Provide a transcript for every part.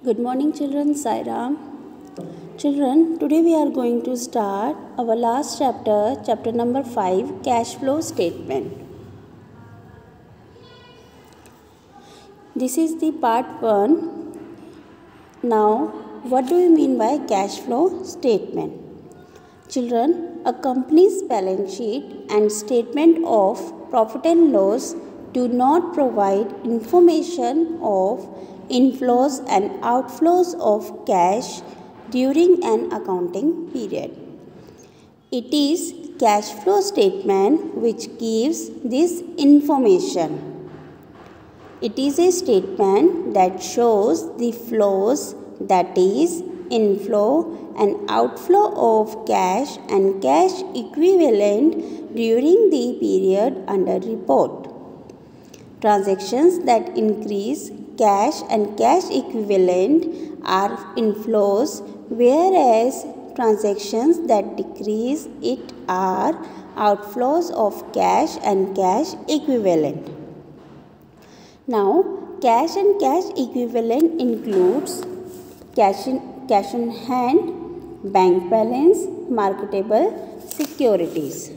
Good morning children, Sai Ram. Children, today we are going to start our last chapter, chapter number 5, cash flow statement. This is the part 1. Now, what do you mean by cash flow statement? Children, a company's balance sheet and statement of profit and loss do not provide information of inflows and outflows of cash during an accounting period. It is cash flow statement which gives this information. It is a statement that shows the flows, that is, inflow and outflow of cash and cash equivalent during the period under report. Transactions that increase cash and cash equivalent are inflows, whereas transactions that decrease it are outflows of cash and cash equivalent. Now, cash and cash equivalent includes cash in hand, bank balance, marketable securities.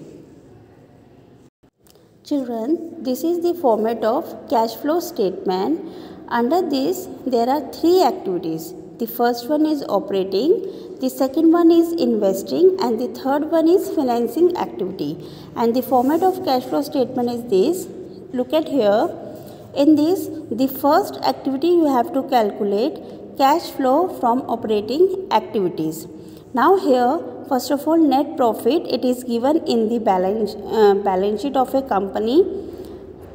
Children, this is the format of cash flow statement. Under this, there are 3 activities. The first one is operating, the second one is investing, and the third one is financing activity. And the format of cash flow statement is this. Look at here. In this, the first activity you have to calculate cash flow from operating activities. Now here, first of all, net profit, it is given in the balance sheet of a company.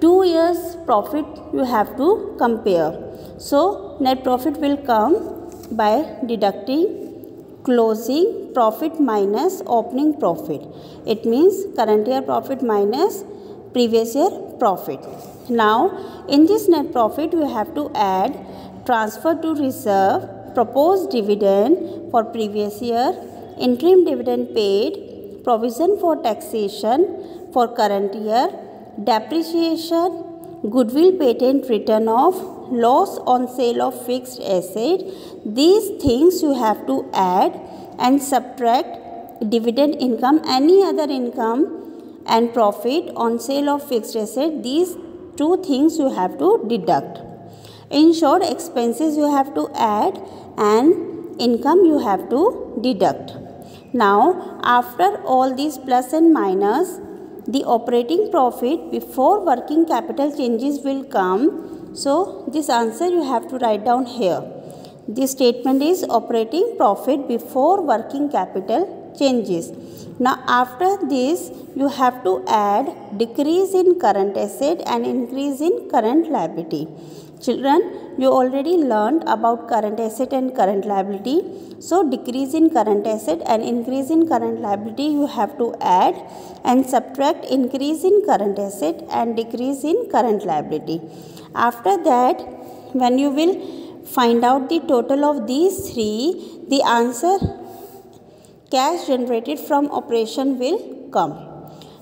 2 years profit you have to compare. So, net profit will come by deducting closing profit minus opening profit. It means current year profit minus previous year profit. Now, in this net profit, you have to add transfer to reserve, proposed dividend for previous year, interim dividend paid, provision for taxation for current year, depreciation, goodwill patent written off, loss on sale of fixed asset. These things you have to add and subtract dividend income, any other income and profit on sale of fixed asset. These 2 things you have to deduct. In short, expenses you have to add and income you have to deduct. Now, after all these plus and minus, the operating profit before working capital changes will come. So, this answer you have to write down here. This statement is operating profit before working capital changes. Now, after this, you have to add decrease in current asset and increase in current liability. Children, you already learned about current asset and current liability. So, decrease in current asset and increase in current liability you have to add and subtract increase in current asset and decrease in current liability. After that, when you will find out the total of these 3, the answer cash generated from operation will come.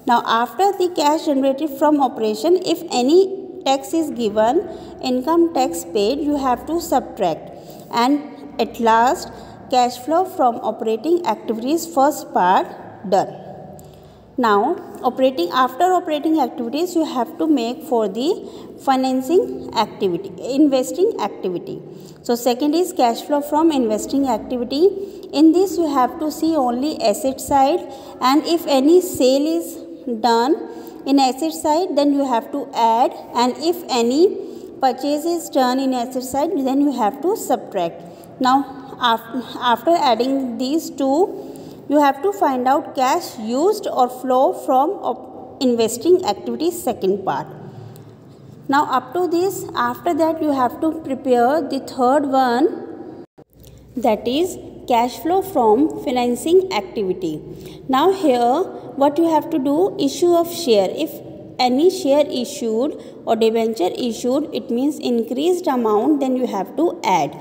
Now, after the cash generated from operation, if any tax is given, income tax paid, you have to subtract. And at last, cash flow from operating activities, first part done. Now, after operating activities, you have to make for the financing activity, investing activity. So, second is cash flow from investing activity. In this, you have to see only asset side, and if any sale is done in asset side, then you have to add, and if any purchase is done in asset side, then you have to subtract. Now, after adding these 2, you have to find out cash used or flow from investing activities, second part. Now, up to this, after that you have to prepare the third one, that is cash flow from financing activity. Now, here what you have to do, issue of share. If any share issued or debenture issued, it means increased amount, then you have to add.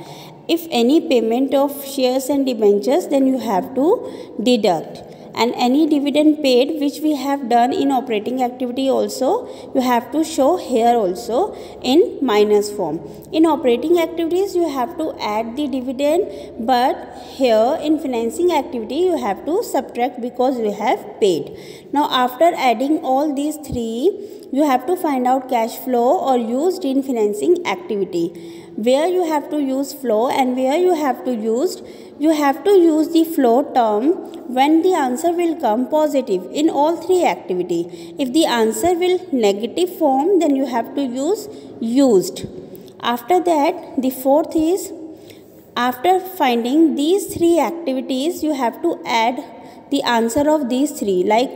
If any payment of shares and debentures, then you have to deduct. and any dividend paid which we have done in operating activity also you have to show here also in minus form. In operating activities you have to add the dividend, but here in financing activity you have to subtract because you have paid. Now after adding all these three, you have to find out cash flow or used in financing activity. Where you have to use flow and where you have to use the flow term when the answer will come positive in all three activity. If the answer will negative form, then you have to use used. After that, the fourth is, after finding these three activities, you have to add the answer of these three, like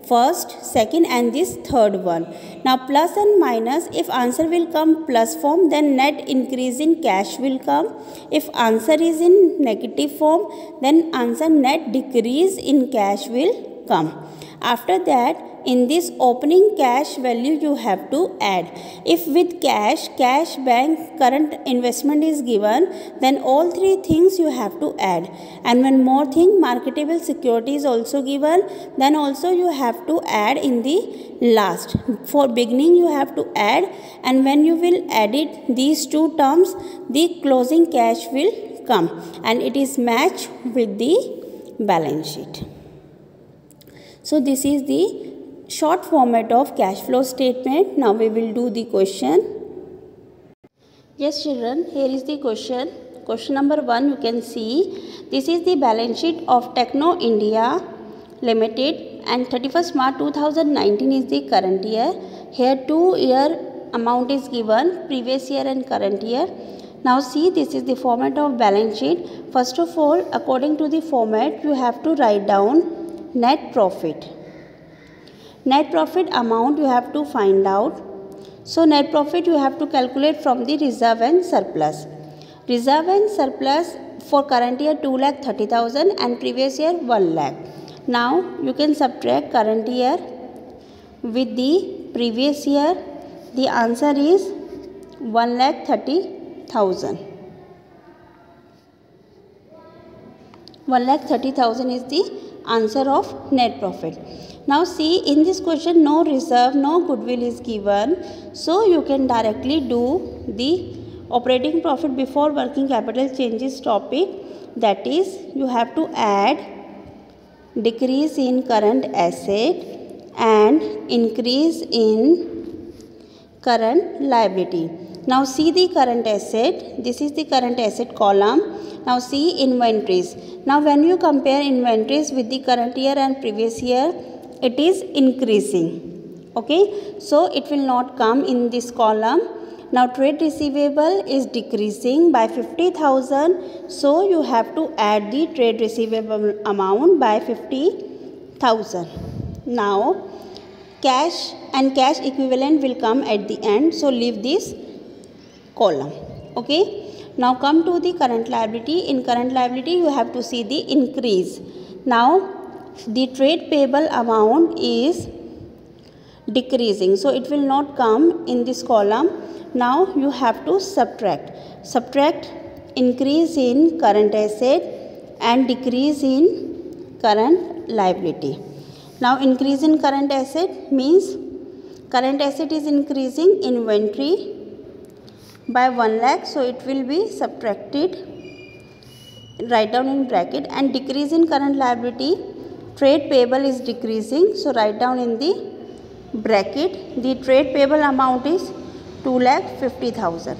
first, second and this third one. Now plus and minus, if answer will come plus form, then net increase in cash will come. If answer is in negative form, then answer net decrease in cash will come. After that, in this opening cash value you have to add. If with cash, bank, current investment is given, then all three things you have to add. And one more thing, marketable security is also given, then also you have to add in the last. For beginning you have to add, and when you will edit these two terms, the closing cash will come and it is matched with the balance sheet. So this is the short format of cash flow statement. Now we will do the question. Yes children, here is the question. Question number 1, you can see this is the balance sheet of Techno India Limited and 31st March 2019 is the current year. Here 2-year amount is given, previous year and current year. Now see, this is the format of balance sheet. First of all, according to the format, you have to write down net profit. Net profit amount you have to find out. So net profit you have to calculate from the reserve and surplus. Reserve and surplus for current year 2,30,000 and previous year 1 lakh. Now you can subtract current year with the previous year. The answer is 1,30,000. 1,30,000 is the answer of net profit. Now see, in this question no reserve, no goodwill is given, so you can directly do the operating profit before working capital changes topic. That is, you have to add decrease in current asset and increase in current liability. Now see the current asset, this is the current asset column. Now see inventories. Now when you compare inventories with the current year and previous year, it is increasing. Okay, so it will not come in this column. Now trade receivable is decreasing by 50,000, so you have to add the trade receivable amount by 50,000. Now cash and cash equivalent will come at the end, so leave this column. Okay. Now come to the current liability. In current liability you have to see the increase. Now the trade payable amount is decreasing, so it will not come in this column. Now you have to subtract increase in current asset and decrease in current liability. Now increase in current asset means current asset is increasing inventory by 1 lakh, so it will be subtracted, write down in bracket, and decrease in current liability, trade payable is decreasing, so write down in the bracket. The trade payable amount is 2,50,000.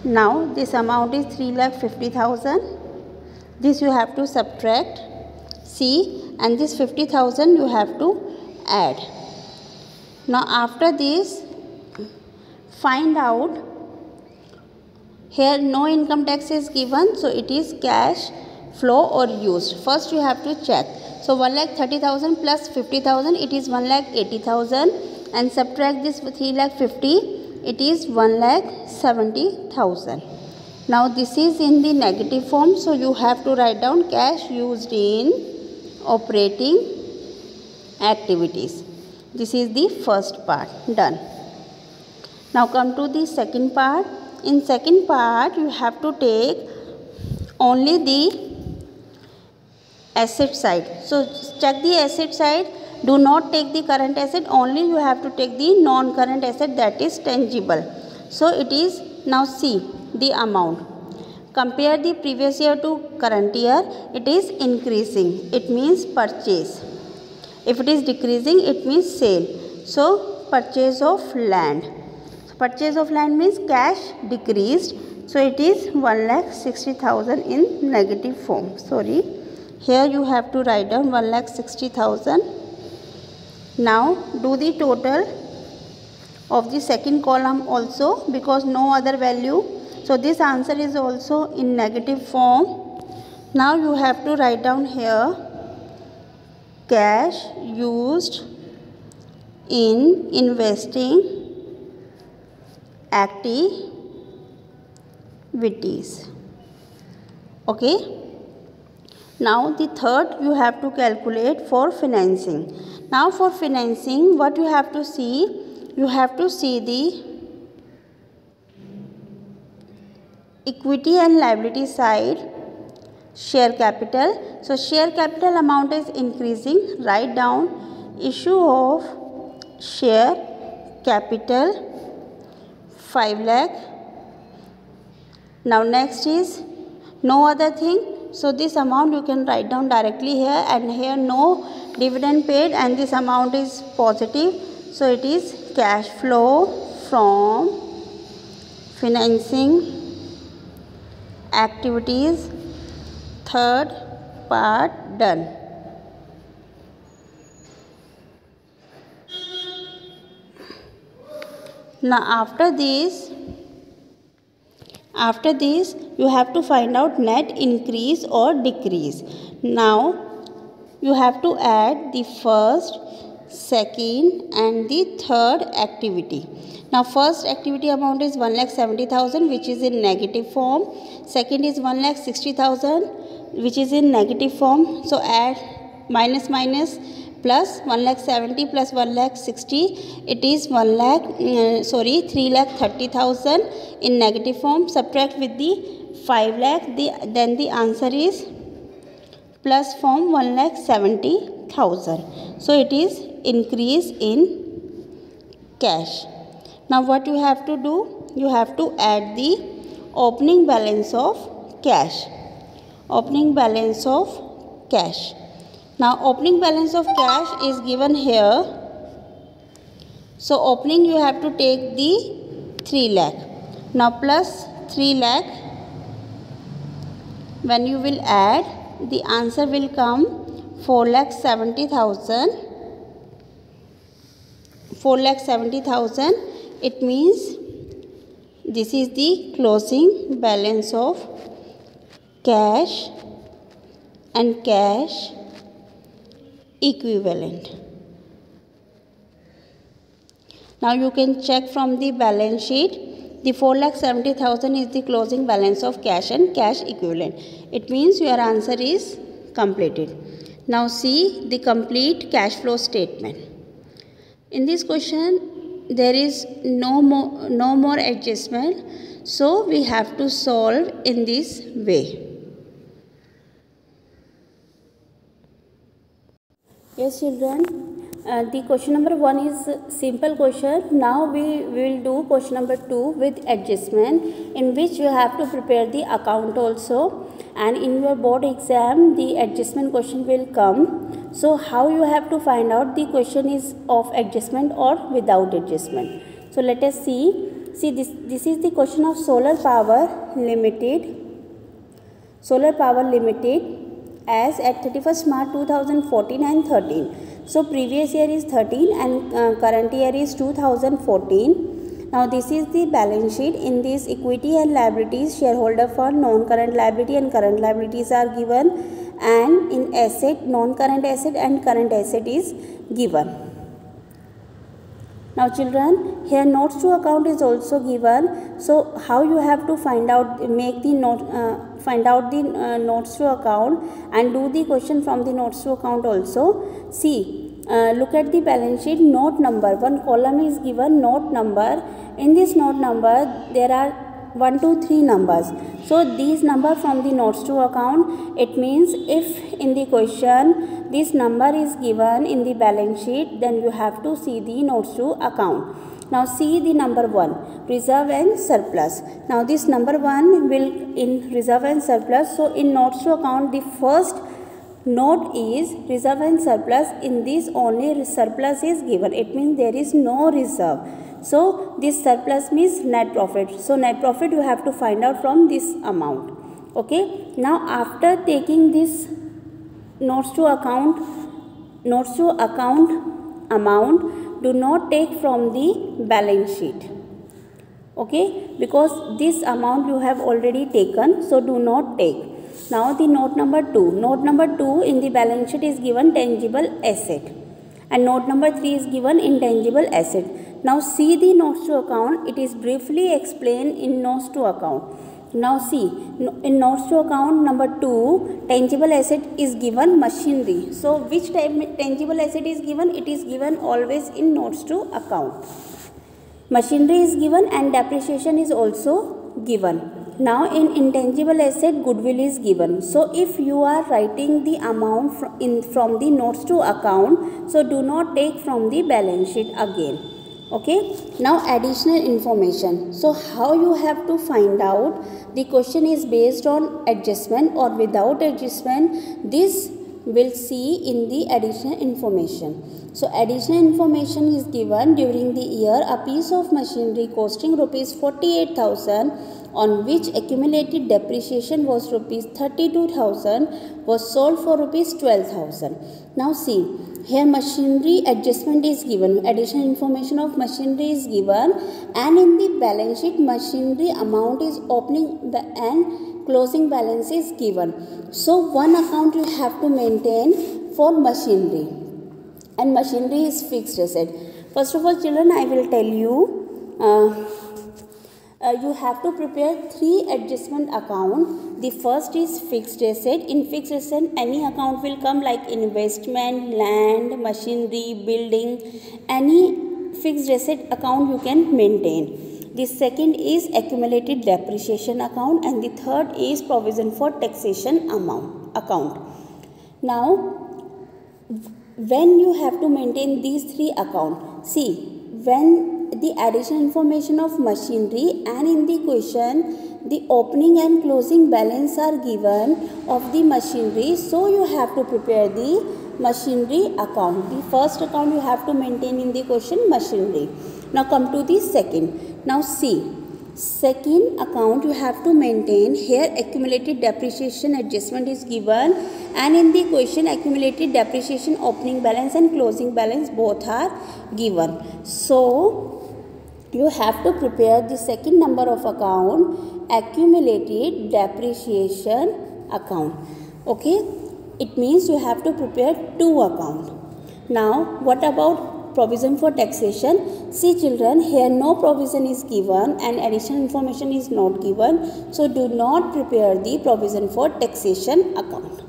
Now this amount is 3,50,000. This you have to subtract, see, and this 50,000 you have to add. Now after this, find out, here no income tax is given, so it is cash flow or used. First you have to check. So 1,30,000 plus 50,000, it is 1,80,000, and subtract this 3,50,000, it is 1,70,000. Now this is in the negative form, so you have to write down cash used in operating activities. This is the first part done. Now come to the second part. In second part you have to take only the asset side. So check the asset side. Do not take the current asset, only you have to take the non-current asset, that is tangible. So it is, now see the amount. Compare the previous year to current year. It is increasing, it means purchase. If it is decreasing, it means sale. So purchase of land. So purchase of land means cash decreased. So it is 1,60,000 in negative form. Sorry, here you have to write down 1,60,000. Now do the total of the second column also, because no other value. So this answer is also in negative form. Now you have to write down here cash used in investing activities. Okay. Now the third you have to calculate for financing. Now for financing, what you have to see? You have to see the equity and liability side, share capital. So share capital amount is increasing. Write down issue of share capital 5 lakh. Now next is no other thing. So this amount you can write down directly here, and here no dividend paid and this amount is positive. So it is cash flow from financing activities, third part done. Now after this you have to find out net increase or decrease. Now you have to add the first, second and the third activity. Now first activity amount is 1,70,000, which is in negative form. Second is 1,60,000, which is in negative form. So add minus plus 1,70,000 plus 1,60,000, it is 3,30,000 in negative form. Subtract with the 5 lakh, then the answer is plus form 1,70,000. So it is increase in cash. Now what you have to do? You have to add the opening balance of cash. Opening balance of cash. Now opening balance of cash is given here. So opening you have to take the 3 lakh. Now plus 3 lakh. When you will add, the answer will come 4,70,000. 4,70,000. It means this is the closing balance of cash and cash equivalent. Now you can check from the balance sheet. The 4,70,000 is the closing balance of cash and cash equivalent. It means your answer is completed. Now see the complete cash flow statement. In this question, there is no more adjustment. So we have to solve in this way. Yes children, the question number 1 is simple question. Now we will do question number 2 with adjustment, in which you have to prepare the account also, and in your board exam the adjustment question will come. So how you have to find out the question is of adjustment or without adjustment? So let us see. See this is the question of Solar Power Limited. Solar Power Limited as at 31st March 2014 and 13. So previous year is 13 and current year is 2014. Now this is the balance sheet. In this, equity and liabilities, shareholder fund, non-current liability and current liabilities are given, and in asset, non-current asset and current asset is given. Now children, here notes to account is also given. So how you have to find out, make the note, find out the notes to account and do the question from the notes to account also. See, look at the balance sheet. Note number, one column is given, note number. In this note number, there are 1 to 3 numbers. So these number from the notes to account, it means if in the question this number is given in the balance sheet, then you have to see the notes to account. Now see the number 1, reserve and surplus. Now this number 1 will in reserve and surplus. So in notes to account, the first note is reserve and surplus. In this only surplus is given. It means there is no reserve. So this surplus means net profit. So net profit you have to find out from this amount. Okay. Now after taking this notes to account amount, do not take from the balance sheet. Okay, because this amount you have already taken, so do not take. Now the note number 2. Note number 2 in the balance sheet is given tangible asset, and note number 3 is given intangible asset. Now see the notes to account. It is briefly explained in notes to account. Now see, in notes to account number 2, tangible asset is given machinery. So which type tangible asset is given? It is given always in notes to account. Machinery is given and depreciation is also given. Now in intangible asset, goodwill is given. So if you are writing the amount from the notes to account, so do not take from the balance sheet again. Okay. Now additional information. So how you have to find out? The question is based on adjustment or without adjustment. This will see in the additional information. So additional information is given during the year a piece of machinery costing rupees 48,000 on which accumulated depreciation was rupees 32,000 was sold for rupees 12,000. Now see, here machinery adjustment is given, additional information of machinery is given, and in the balance sheet machinery amount is opening and closing balance is given. So one account you have to maintain for machinery, and machinery is fixed asset. First of all children, I will tell you, you have to prepare 3 adjustment account. The first is fixed asset. In fixed asset, any account will come like investment, land, machinery, building. Any fixed asset account you can maintain. The second is accumulated depreciation account, and the third is provision for taxation account. Now, when you have to maintain these 3 accounts, see, when the additional information of machinery and in the question the opening and closing balance are given of the machinery, so you have to prepare the machinery account. The first account you have to maintain in the question machinery. Now come to the second. Now see, second account you have to maintain. Here accumulated depreciation adjustment is given, and in the question accumulated depreciation opening balance and closing balance both are given. So you have to prepare the second number of account, accumulated depreciation account. Okay, it means you have to prepare 2 account. Now what about provision for taxation? See children, here no provision is given and additional information is not given, so do not prepare the provision for taxation account.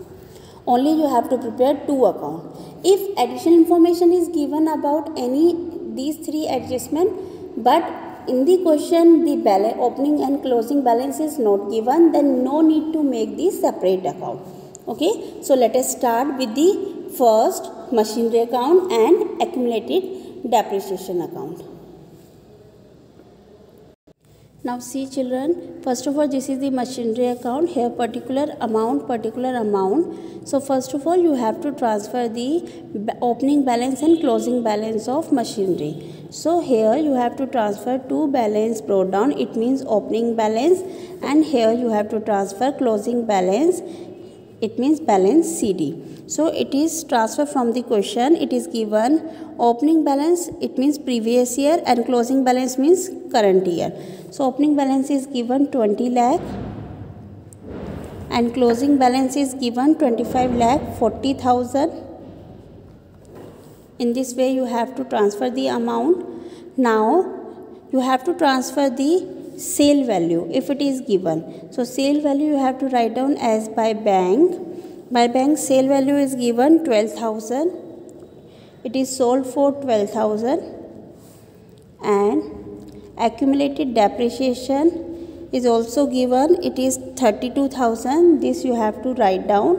Only you have to prepare 2 account. If additional information is given about these 3 adjustment, but in the question the opening and closing balance is not given, then no need to make the separate account. Okay, so let us start with the first machinery account and accumulated depreciation account. Now see children, first of all this is the machinery account. Here particular amount. So first of all you have to transfer the opening balance and closing balance of machinery. So here you have to transfer 2 balance brought down, it means opening balance, and here you have to transfer closing balance, it means balance CD. So it is transfer from the question. It is given opening balance, it means previous year, and closing balance means current year. So opening balance is given 20 lakh and closing balance is given 25 lakh 40,000. In this way you have to transfer the amount. Now you have to transfer the sale value if it is given. So sale value you have to write down as by bank. By bank sale value is given 12,000. It is sold for 12,000. And accumulated depreciation is also given. It is 32,000. This you have to write down.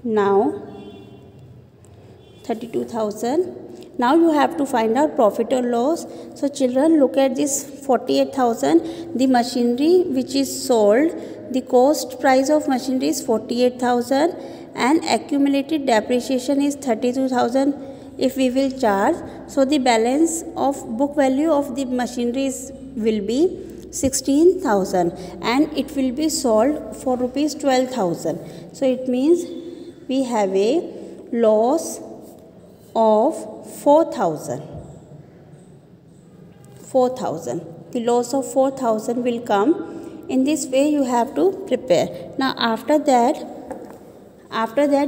Now 32,000. Now you have to find out profit or loss. So children, look at this 48,000. The machinery which is sold, the cost price of machinery is 48,000 and accumulated depreciation is 32,000 if we will charge. So the balance of book value of the machinery will be 16,000 and it will be sold for rupees 12,000. So it means we have a loss of 4,000. The loss of 4,000 will come. In this way you have to prepare. Now after that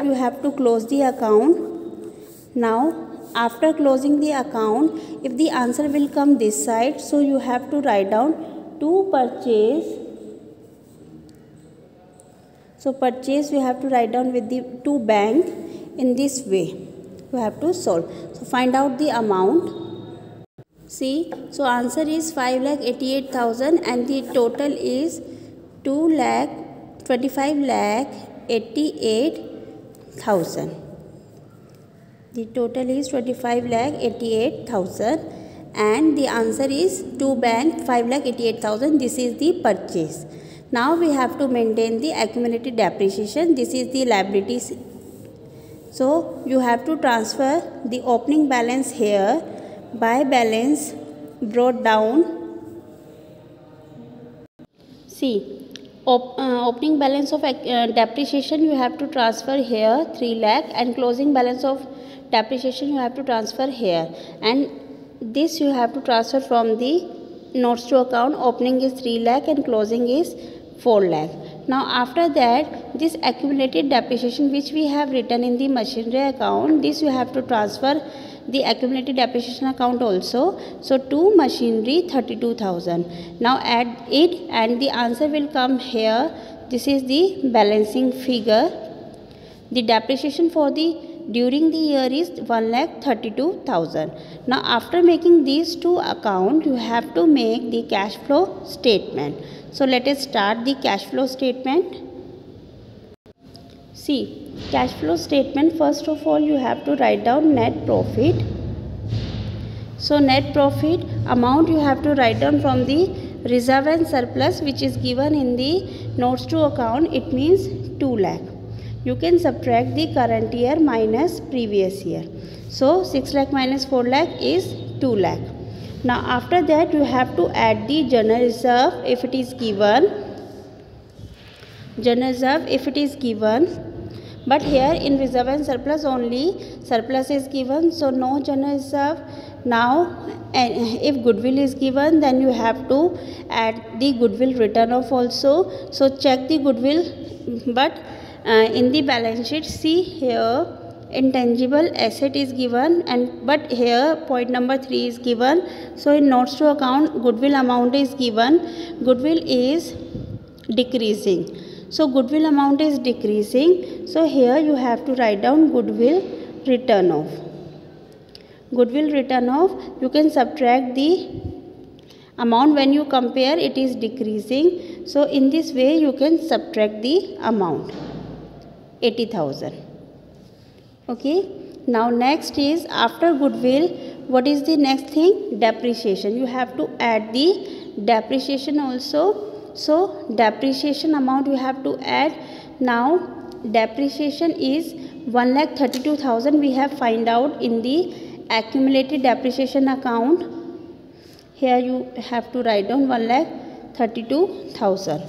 you have to close the account. Now after closing the account, if the answer will come this side, so you have to write down to purchase. So purchase you have to write down with the to bank. In this way you have to solve. So find out the amount. See, so answer is 5,88,000 and the total is 25,88,000. The total is 25,88,000 and the answer is to bank 5,88,000. This is the purchase. Now we have to maintain the accumulated depreciation. This is the liabilities. So you have to transfer the opening balance here by balance brought down. See, opening balance of depreciation you have to transfer here 3 lakh and closing balance of depreciation you have to transfer here, and this you have to transfer from the notes to account. Opening is 3 lakh and closing is 4 lakh. Now after that, this accumulated depreciation which we have written in the machinery account, this you have to transfer the accumulated depreciation account also. So to machinery 32,000. Now add it and the answer will come here. This is the balancing figure. The depreciation for the during the year is 1,32,000. Now after making these two accounts, you have to make the cash flow statement. So let us start the cash flow statement. See, cash flow statement, first of all you have to write down net profit. So net profit amount you have to write down from the reserve and surplus which is given in the notes to account. It means 2 lakh. You can subtract the current year minus previous year. So 6 lakh minus 4 lakh is 2 lakh. Now after that you have to add the general reserve if it is given. General reserve if it is given. But here in reserve and surplus only surplus is given, so no general reserve. Now if goodwill is given, then you have to add the goodwill written off also. So check the goodwill, but in the balance sheet, see here intangible asset is given, but here point number 3 is given. So in notes to account, goodwill amount is given. Goodwill is decreasing. So goodwill amount is decreasing. So here you have to write down goodwill written off. Goodwill written off, you can subtract the amount when you compare, it is decreasing. So in this way you can subtract the amount 80,000. Okay. Now next is after goodwill, what is the next thing? Depreciation. You have to add the depreciation also. So depreciation amount you have to add. Now depreciation is 1,32,000 we have find out in the accumulated depreciation account. Here you have to write down 1,32,000.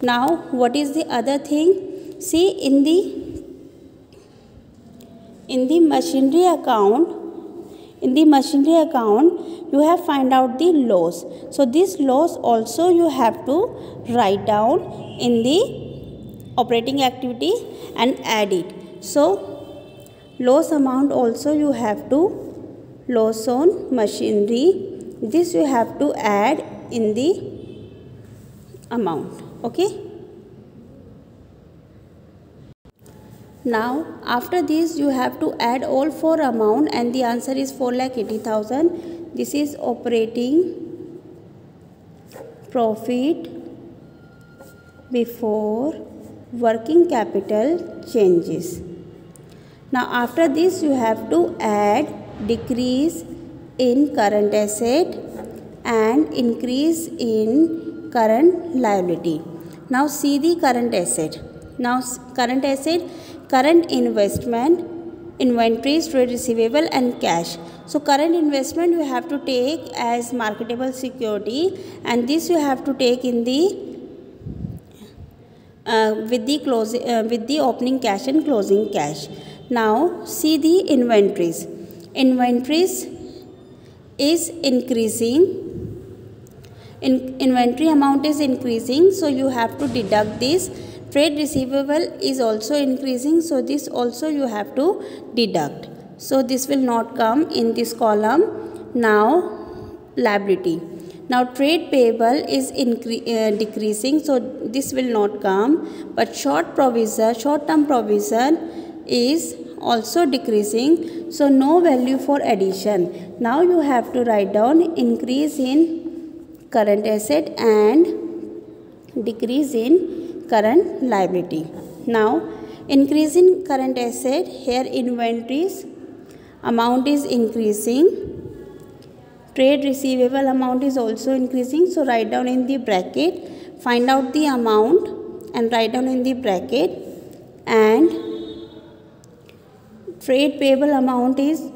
Now what is the other thing? See, in the machinery account, you have find out the loss. So this loss also you have to write down in the operating activity and add it. So loss amount also you have to, loss on machinery, this you have to add in the amount. Okay. Now after this you have to add all 4 amount and the answer is 4,80,000. This is operating profit before working capital changes. Now after this you have to add decrease in current asset and increase in current liability. Now see the current asset. Now current asset, current investment, inventories, trade receivable and cash. So current investment you have to take as marketable security, and this you have to take in the with the opening cash and closing cash. Now see the inventories. Inventories is increasing. Inventory amount is increasing, so you have to deduct this. Trade receivable is also increasing, so this also you have to deduct. So this will not come in this column. Now liability. Now trade payable is decreasing, so this will not come. But short-term provision is also decreasing, so no value for addition. Now you have to write down increase in current asset and decrease in current liability. Now increase in current asset, here inventories amount is increasing, trade receivable amount is also increasing, so write down in the bracket, find out the amount and write down in the bracket. And trade payable amount is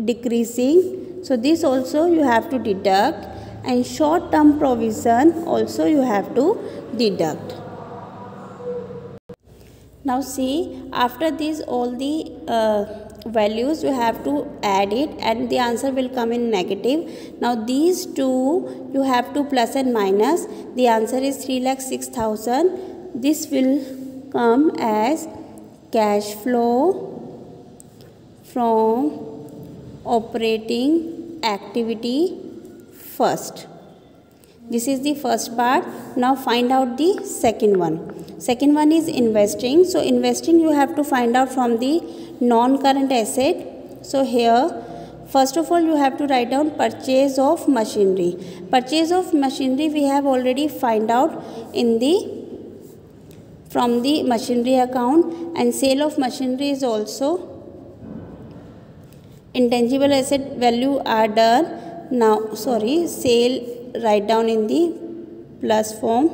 decreasing, so this also you have to deduct, and short term provision also you have to deduct. Now see, after this all the values you have to add it and the answer will come in negative. Now these two you have to plus and minus. The answer is 3,06,000. This will come as cash flow from operating activity first. This is the first part. Now find out the second one. Second one is investing. So investing you have to find out from the non-current asset. So here first of all you have to write down purchase of machinery. Purchase of machinery we have already find out in the from the machinery account, and sale of machinery is also intangible asset value are done. Now sale write down in the plus form.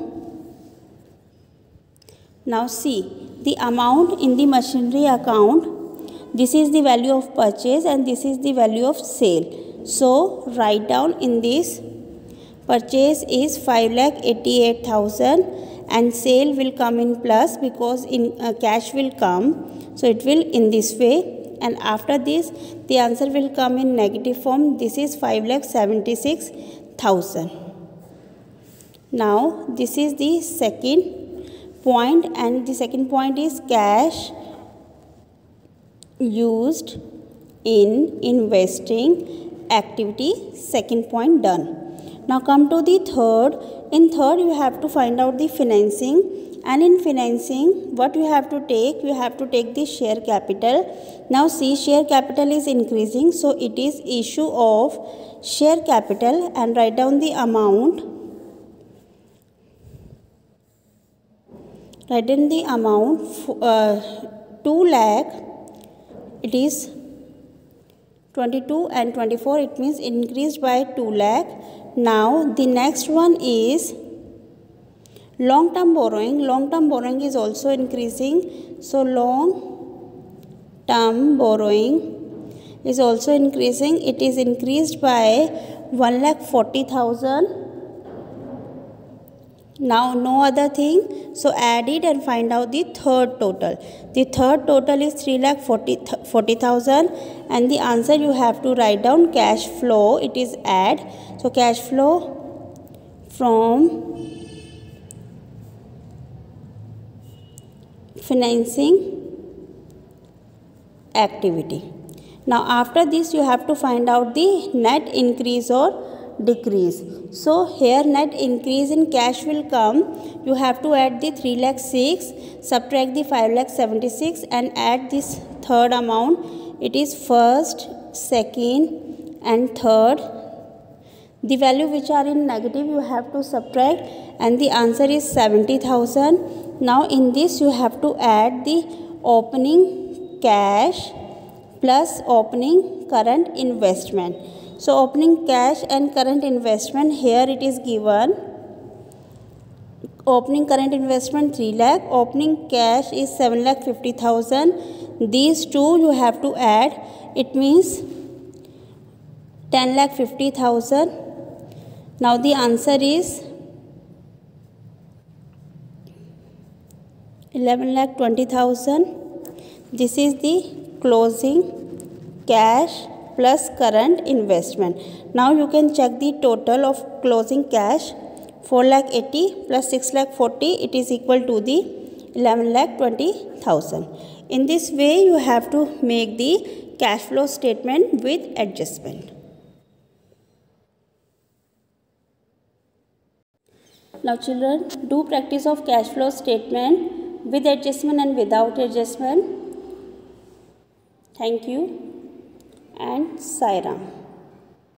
Now see the amount in the machinery account. This is the value of purchase and this is the value of sale. So write down in this, purchase is 5,88,000 and sale will come in plus because in cash will come. So it will in this way, and after this the answer will come in negative form. This is 5,76,000. Now this is the second point, and the second point is cash used in investing activity. Second point done. Now come to the third. In third you have to find out the financing, and in financing what you have to take? You have to take the share capital. Now see, share capital is increasing, so it is issue of share capital, and write down the amount. Write in the amount 2 lakh. It is 22 and 24, it means increased by 2 lakh. Now the next one is long term borrowing. Long term borrowing is also increasing, so long term borrowing is also increasing. It is increased by 1,40,000. Now no other thing, so add it and find out the third total. The third total is 3,40,000, and the answer you have to write down cash flow. It is add. So cash flow from financing activity. Now after this you have to find out the net increase or decrease. So here net increase in cash will come. You have to add the 3,06,000, subtract the 5,76,000 and add this third amount. It is first, second and third. The value which are in negative you have to subtract, and the answer is 70,000. Now in this you have to add the opening cash plus opening current investment. So opening cash and current investment, here it is given opening current investment 3 lakh, opening cash is 7,50,000. These two you have to add, it means 10,50,000. Now the answer is 11,20,000. This is the closing cash plus current investment. Now you can check the total of closing cash. 4,80,000 plus 6,40,000, it is equal to the 11,20,000. In this way you have to make the cash flow statement with adjustment. Now children, do practice of cash flow statement with adjustment and without adjustment. Thank you and Sai Ram.